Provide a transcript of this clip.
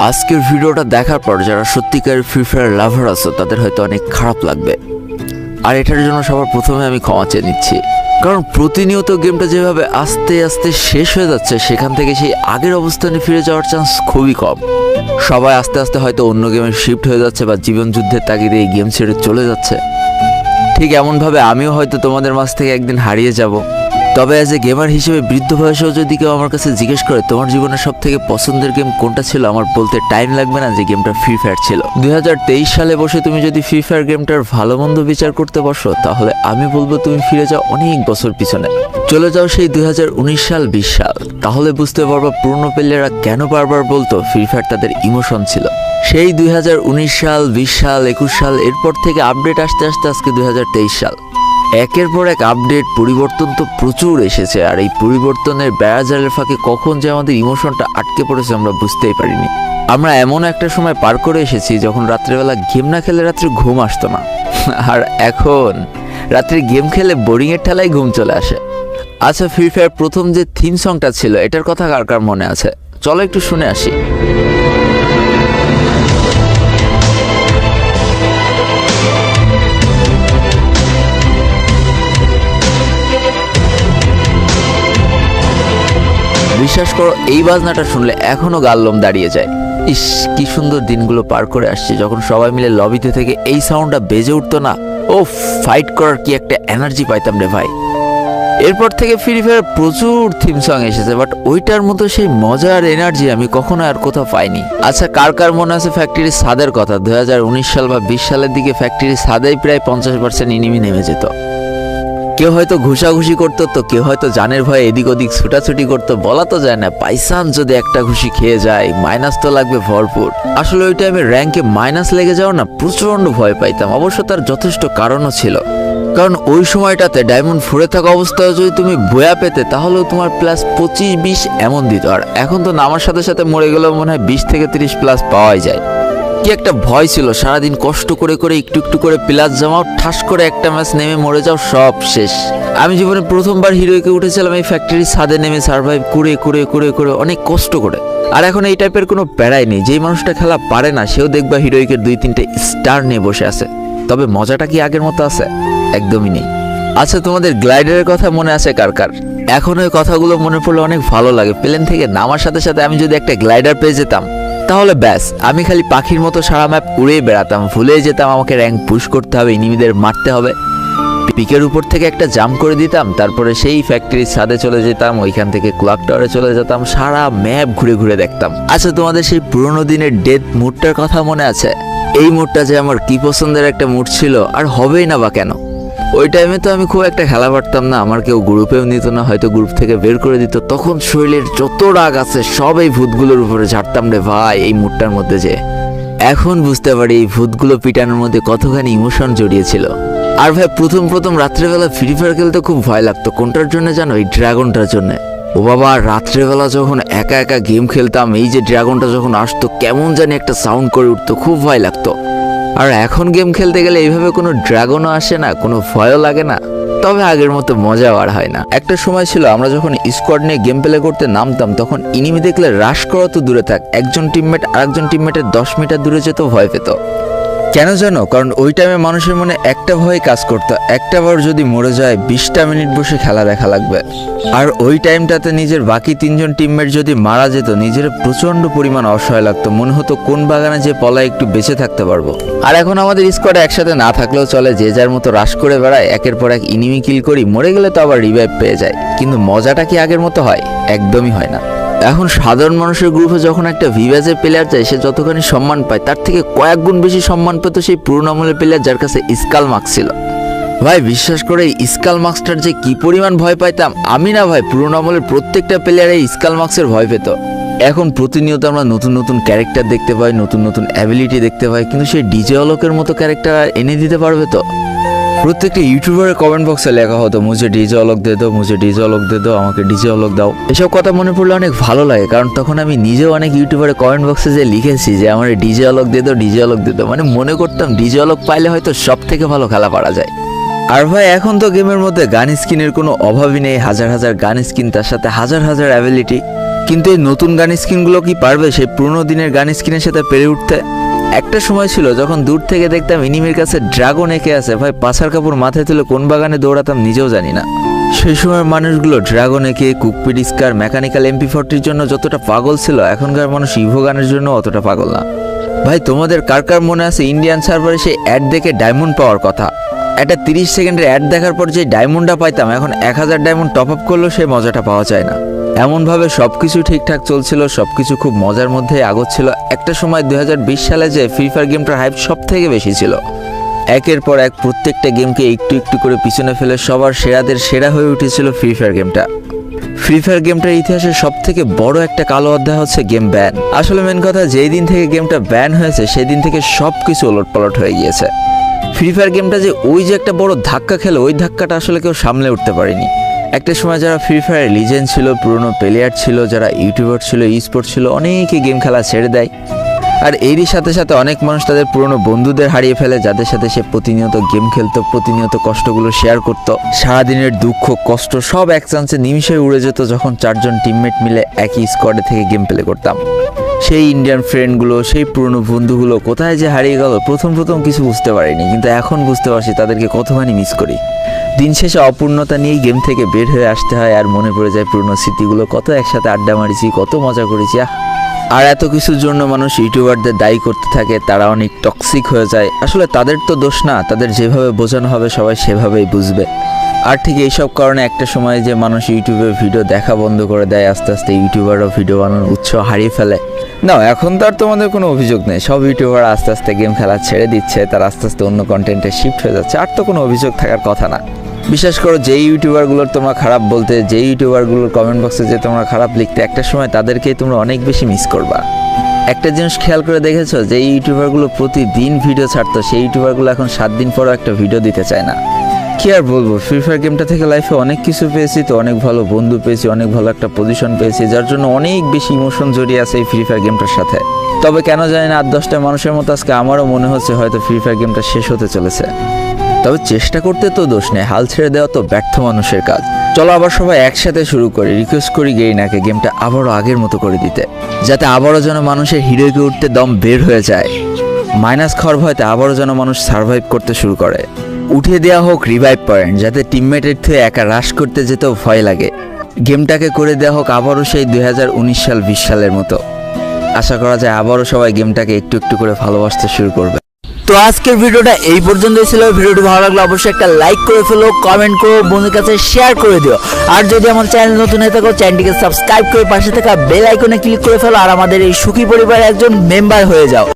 আজকের ভিডিওটা দেখার পর যারা সত্যিকার ফ্রি ফায়ার লাভার আছো তাদের হয়তো অনেক খারাপ লাগবে, আর এটার জন্য সবার প্রথমে আমি ক্ষমা চেয়ে নিচ্ছি। কারণ প্রতিনিয়ত গেমটা যেভাবে আস্তে আস্তে শেষ হয়ে যাচ্ছে, সেখান থেকে সেই আগের অবস্থানে ফিরে যাওয়ার চান্স খুবই কম। সবাই আস্তে আস্তে হয়তো অন্য গেমে শিফট হয়ে যাচ্ছে বা জীবন যুদ্ধের তাগিদে এই গেম ছেড়ে চলে যাচ্ছে। ঠিক এমনভাবে আমিও হয়তো তোমাদের মাঝ থেকে একদিন হারিয়ে যাব। তবে অ্যাজ এ গেমার হিসেবে বৃদ্ধ বয়সেও যদি কেউ আমার কাছে জিজ্ঞেস করে তোমার জীবনের সব থেকে পছন্দের গেম কোনটা ছিল, আমার বলতে টাইম লাগবে না যে গেমটা ফ্রি ফায়ার ছিল। 2023 সালে বসে তুমি যদি ফ্রি ফায়ার গেমটার ভালো মন্দ বিচার করতে বসো, তাহলে আমি বলবো তুমি ফিরে যাও অনেক বছর পিছনে, চলে যাও সেই 2019 সাল 20 সাল। তাহলে বুঝতে পারবো পুরনো প্লেয়াররা কেন বারবার বলতো ফ্রি ফায়ার তাদের ইমোশন ছিল। সেই 2019 সাল 20 সাল 21 সাল, এরপর থেকে আপডেট আসতে আসতে আজকে 2023 সাল। একের পর এক আপডেট পরিবর্তন তো প্রচুর এসেছে, আর এই পরিবর্তনের বেড়াজালের ফাঁকে কখন যে আমাদের ইমোশনটা আটকে পড়েছে আমরা বুঝতেই পারিনি। আমরা এমন একটা সময় পার করে এসেছি যখন রাত্রেবেলা গেম না খেলে রাত্রে ঘুম আসতো না, আর এখন রাত্রে গেম খেলে বোরিংয়ের ঠেলায় ঘুম চলে আসে। আচ্ছা, ফ্রি ফায়ার প্রথম যে থিম সংটা ছিল এটার কথা কার কার মনে আছে? চলো একটু শুনে আসি। বিশ্বাস করো, এই বাজনাটা শুনলে এখনো গাল লোম দাঁড়িয়ে যায়। ইস, কি সুন্দর দিনগুলো পার করে আসছে যখন সবাই মিলে লবিতে থেকে এই সাউন্ডটা বেজে উঠতো না। ও, ফাইট করার কি একটা এনার্জি পাইতাম রে ভাই। এরপর থেকে ফ্রি ফায়ার প্রচুর থিম সং এসেছে, বাট ওইটার মতো সেই মজা আর এনার্জি আমি কখনো আর কোথাও পাইনি। আচ্ছা, কার কার মনে আছে ফ্যাক্টরির ছাদের কথা? 2019 সাল বা 20 সালের দিকে ফ্যাক্টরির ছাদেই প্রায় 50% এনিমি নেমে যেত। কেউ হয়তো ঘুষাঘুষি করতো, তো কেউ হয়তো জানের ভয়ে এদিক ওদিক ছুটাছুটি করতো। বলা তো যায় না, বাইসান যদি একটা ঘুষি খেয়ে যায় মাইনাস তো লাগবে ভরপুর। আসলে ওই টাইমে র্যাঙ্কে মাইনাস লেগে যাওয়া না প্রচন্ড ভয় পাইতাম। অবশ্য তার যথেষ্ট কারণও ছিল, কারণ ওই সময়টাতে ডায়মন্ড 4 থাকা অবস্থায় যদি তুমি বয়া পেতে তাহলেও তোমার প্লাস 25-20 এমন দিত। আর এখন তো নামার সাথে সাথে মরে গেলেও মনে হয় 20 থেকে 30 প্লাস পাওয়াই যায়। কি একটা ভয় ছিল, সারাদিন কষ্ট করে করে একটু একটু করে প্লাস জমাও, ঠাস করে একটা ম্যাচ নেমে মরে যাও, সব শেষ। আমি জীবনে প্রথমবার হিরোইকে উঠেছিলাম এই ফ্যাক্টরির ছাদে নেমে সার্ভাইভ করে করে করে করে অনেক কষ্ট করে। আর এখন এই টাইপের কোনো প্যারাই নেই। যেই মানুষটা খেলা পারে না সেও দেখবা হিরোইকে 2-3টে স্টার নিয়ে বসে আছে। তবে মজাটা কি আগের মতো আছে? একদমই নেই। আচ্ছা, তোমাদের গ্লাইডারের কথা মনে আছে কার কার? এখন ওই কথাগুলো মনে পড়লে অনেক ভালো লাগে। প্লেন থেকে নামার সাথে সাথে আমি যদি একটা গ্লাইডার পেয়ে যেতাম তাহলে ব্যাস, আমি খালি পাখির মতো সারা ম্যাপ উড়েই বেড়াতাম। ভুলে যেতাম আমাকে র্যাঙ্ক পুশ করতে হবে, এনিমিদের মারতে হবে। পিকের উপর থেকে একটা জাম্প করে দিতাম, তারপরে সেই ফ্যাক্টরির ছাদে চলে যেতাম, ওইখান থেকে ক্লক টাওয়ারে চলে যেতাম, সারা ম্যাপ ঘুরে ঘুরে দেখতাম। আচ্ছা, তোমাদের সেই পুরোনো দিনের ডেথ মুডটার কথা মনে আছে? এই মুডটা যে আমার কি পছন্দের একটা মুড ছিল, আর হবেই না বা কেন। ওই টাইমে তো আমি খুব একটা খেলা পারতাম না, আমার কেউ গ্রুপেও নিত না, হয়তো গ্রুপ থেকে বের করে দিত। তখন শরীরের যত রাগ আছে সব এই ভূতগুলোর উপরে ঝাড়তাম রে ভাই, এই মুডটার মধ্যে যে। এখন বুঝতে পারি এই ভূতগুলো পিটানোর মধ্যে কতখানি ইমোশন জড়িয়েছিল। আর ভাই, প্রথম রাত্রেবেলা ফ্রি ফায়ার খেলতে খুব ভয় লাগতো। কোনটার জন্য জানো? এই ড্রাগনটার জন্য। ও বাবা, রাত্রেবেলা যখন একা একা গেম খেলতাম, এই যে ড্রাগনটা যখন আসতো কেমন জানি একটা সাউন্ড করে উঠতো, খুব ভয় লাগতো। আর এখন গেম খেলতে গেলে এইভাবে কোনো ড্রাগনও আসে না, কোনো ভয়ও লাগে না। তবে আগের মতো মজা আর হয় না। একটা সময় ছিল আমরা যখন স্কোয়াড নিয়ে গেম প্লে করতে নামতাম, তখন ইনিমি দেখলে রাশ করা তো দূরে থাক, একজন টিমমেট আরেকজন টিমমেটের 10 মিটার দূরে যেত ভয় পেত। কেন জানো? কারণ ওই টাইমে মানুষের মনে একটা ভয় কাজ করতো, একটা বার যদি মরে যায় 20টা মিনিট বসে খেলা দেখা লাগবে। আর ওই টাইমটাতে নিজের বাকি 3জন টিমমেট যদি মারা যেত, নিজের প্রচন্ড পরিমাণ অসহায় লাগতো। মনে হতো কোন বাগানে যে পলায় একটু বেঁচে থাকতে পারবো। আর এখন আমাদের স্কোয়াডে একসাথে না থাকলেও চলে, যে যার মতো রাশ করে বেড়ায়, একের পর এক ইনিমি কিল করি, মরে গেলে তো আবার রিভাইভ পেয়ে যায়। কিন্তু মজাটা কি আগের মতো হয়? একদমই হয় না। এখন সাধারণ মানুষের গ্রুপে যখন একটা ভিভ্যাজের প্লেয়ার যায়, সে যতখানি সম্মান পায় তার থেকে কয়েক গুণ বেশি সম্মান পেত সেই পুরোনো আমলের প্লেয়ার যার কাছে স্কাল মার্কস ছিল। ভাই বিশ্বাস করে এই স্কাল মার্কসটার যে কি পরিমাণ ভয় পাইতাম আমি না ভাই, পুরোনো আমলের প্রত্যেকটা প্লেয়ার এই স্কাল মার্কসের ভয় পেত। এখন প্রতিনিয়ত আমরা নতুন নতুন ক্যারেক্টার দেখতে পাই, নতুন নতুন অ্যাবিলিটি দেখতে পাই, কিন্তু সেই ডিজে অলোকের মতো ক্যারেক্টার এনে দিতে পারবে তো? প্রত্যেকটা ইউটিউবারের কমেন্ট বক্সে লেখা হতো মুঝে ডিজে অলক দে দাও, মুঝে ডিজে অলক দে দাও, আমাকে ডিজে অলক দাও। এসব কথা মনে পড়লে অনেক ভালো লাগে, কারণ তখন আমি নিজেও অনেক ইউটিউবারের কমেন্ট বক্সে যে লিখেছি যে আমার ডিজে অলক দে দাও, ডিজে অলক দে দাও, মানে মনে করতাম ডিজে অলক পাইলে হয়তো সব থেকে ভালো খেলা পারা যায়। আর ভাই, এখন তো গেমের মধ্যে গান স্কিনের কোনো অভাবই নেই। হাজার হাজার গান স্কিন, তার সাথে হাজার হাজার অ্যাবিলিটি। কিন্তু এই নতুন গান স্কিনগুলো কি পারবে সেই পুরোনো দিনের গান স্কিনের সাথে পেরে উঠতে? একটা সময় ছিল যখন দূর থেকে দেখতাম এনিমির কাছে ড্রাগন এঁকে আছে, ভাই পাছার কাপড় মাথায় তুলে কোন বাগানে দৌড়াতাম নিজেও জানি না। সেই সময়ের মানুষগুলো ড্রাগন এঁকে, কুকপিট স্কার, মেকানিক্যাল MP40 জন্য যতটা পাগল ছিল, এখনকার মানুষ ইভো গানের জন্য অতটা পাগল না। ভাই তোমাদের কার কার মনে আছে ইন্ডিয়ান সার্ভারে সেই অ্যাড দেখে ডায়মন্ড পাওয়ার কথা? একটা 30 সেকেন্ডের অ্যাড দেখার পর যে ডায়মন্ডটা পাইতাম, এখন 1000 ডায়মন্ড টপ আপ করলেও সেই মজাটা পাওয়া যায় না। এমনভাবে সব কিছু ঠিকঠাক চলছিল, সব কিছু খুব মজার মধ্যে আগোচ্ছিল। একটা সময় 2020 সালে যে ফ্রি ফায়ার গেমটার হাইপ সব থেকে বেশি ছিল। একের পর এক প্রত্যেকটা গেমকে একটু একটু করে পিছনে ফেলে সবার সেরাদের সেরা হয়ে উঠেছিল ফ্রি ফায়ার গেমটা। ফ্রি ফায়ার গেমটার ইতিহাসের সব থেকে বড় একটা কালো অধ্যায় হচ্ছে গেম ব্যান। আসলে মেন কথা, যেই দিন থেকে গেমটা ব্যান হয়েছে সেই দিন থেকে সব কিছু ওলটপালট হয়ে গিয়েছে। ফ্রি ফায়ার গেমটা যে ওই যে একটা বড় ধাক্কা খেলো, ওই ধাক্কাটা আসলে কেউ সামলে উঠতে পারেনি। একটা সময় যারা ফ্রি ফায়ার লিজেন্ড ছিল, পুরনো প্লেয়ার ছিল, যারা ইউটিউবার ছিল, স্পোর্ট ছিল, অনেকে গেম খেলা ছেড়ে দেয়। আর এরই সাথে সাথে অনেক মানুষ তাদের পুরনো বন্ধুদের হারিয়ে ফেলে, যাদের সাথে সে প্রতিনিয়ত গেম খেলতো, প্রতিনিয়ত কষ্টগুলো শেয়ার করতো। সারাদিনের দুঃখ কষ্ট সব এক চান্সে নিমিশে উড়ে যেত যখন 4 জন টিমমেট মিলে একই স্কোয়াডে থেকে গেম প্লে করতাম। সেই ইন্ডিয়ান ফ্রেন্ডগুলো, সেই পুরনো বন্ধুগুলো কোথায় যে হারিয়ে গেল প্রথম কিছু বুঝতে পারিনি, কিন্তু এখন বুঝতে পারছি তাদেরকে কতখানি মিস করি। দিন শেষে অপূর্ণতা নিয়েই গেম থেকে বের হয়ে আসতে হয়, আর মনে পড়ে যায় পুরনো স্মৃতিগুলো, কত একসাথে আড্ডা মারিছি, কত মজা করেছি। আর এত কিছুর জন্য মানুষ ইউটিউবারদের দায়ী করতে থাকে, তারা অনেক টক্সিক হয়ে যায়। আসলে তাদের তো দোষ না, তাদের যেভাবে বোঝানো হবে সবাই সেভাবেই বুঝবে। আর ঠিক এইসব কারণে একটা সময় যে মানুষ ইউটিউবে ভিডিও দেখা বন্ধ করে দেয়, আস্তে আস্তে ইউটিউবারও ভিডিও বানানোর উৎসাহ হারিয়ে ফেলে। না, এখন তো আর তোমাদের কোনো অভিযোগ নেই, সব ইউটিউবার আস্তে আস্তে গেম খেলা ছেড়ে দিচ্ছে, তারা আস্তে আস্তে অন্য কন্টেন্টে শিফট হয়ে যাচ্ছে। আর তো কোনো অভিযোগ থাকার কথা না। বিশেষ করো যেই ইউটিউবারগুলোর তোমরা খারাপ বলতে, যেই ইউটিউবারগুলোর কমেন্ট বক্সে যে তোমরা খারাপ লিখতে, একটা সময় তাদেরকেই তোমরা অনেক বেশি মিস করবা। একটা জিনিস খেয়াল করে দেখেছো, যে ইউটিউবারগুলো প্রতিদিন ভিডিও ছাড়তো, সেই ইউটিউবারগুলো এখন 7 দিন পরও একটা ভিডিও দিতে চায় না। কি আর বলবো, ফ্রি ফায়ার গেমটা থেকে লাইফে অনেক কিছু পেয়েছি, তো অনেক ভালো বন্ধু পেয়েছি, অনেক ভালো একটা পজিশন পেয়েছি, যার জন্য অনেক বেশি ইমোশন জড়িয়ে আছে এই ফ্রি ফায়ার গেমটার সাথে। তবে কেন জানি না 8-10টা মানুষের মতো আজকে আমারও মনে হচ্ছে হয়তো ফ্রি ফায়ার গেমটা শেষ হতে চলেছে। তবে চেষ্টা করতে তো দোষ নেই, হাল ছেড়ে দেওয়া তো ব্যর্থ মানুষের কাজ। চলো আবার সবাই একসাথে শুরু করি, রিকোয়েস্ট করি গেরিনাকে গেমটা আবারও আগের মতো করে দিতে, যাতে আবারও যেন মানুষের হিরোকে উঠতে দম বের হয়ে যায়। মাইনাস খাওয়ার ভয়তে আবারও যেন মানুষ সার্ভাইভ করতে শুরু করে। উঠিয়ে দেওয়া হোক রিভাইভ পয়েন্ট, যাতে টিমমেটের থেকে একা রাশ করতে যেতেও ভয় লাগে। গেমটাকে করে দেওয়া হোক আবারও সেই 2019 সাল 20 সালের মতো। আশা করা যায় আবারও সবাই গেমটাকে একটু একটু করে ভালোবাসতে শুরু করবে। তো আজকের ভিডিওটা এই পর্যন্তই ছিল। ভিডিওটি ভালো লাগলে অবশ্যই একটা লাইক করে ফেলো, কমেন্ট করো, বন্ধুদের কাছে শেয়ার করে দিও। আর যদি আমার চ্যানেল নতুন হয়ে থাকো, চ্যানেলটিকে সাবস্ক্রাইব করে পাশে থাকা বেল আইকনে ক্লিক করে ফেলো, আর আমাদের এই সুখী পরিবারের একজন মেম্বার হয়ে যাও।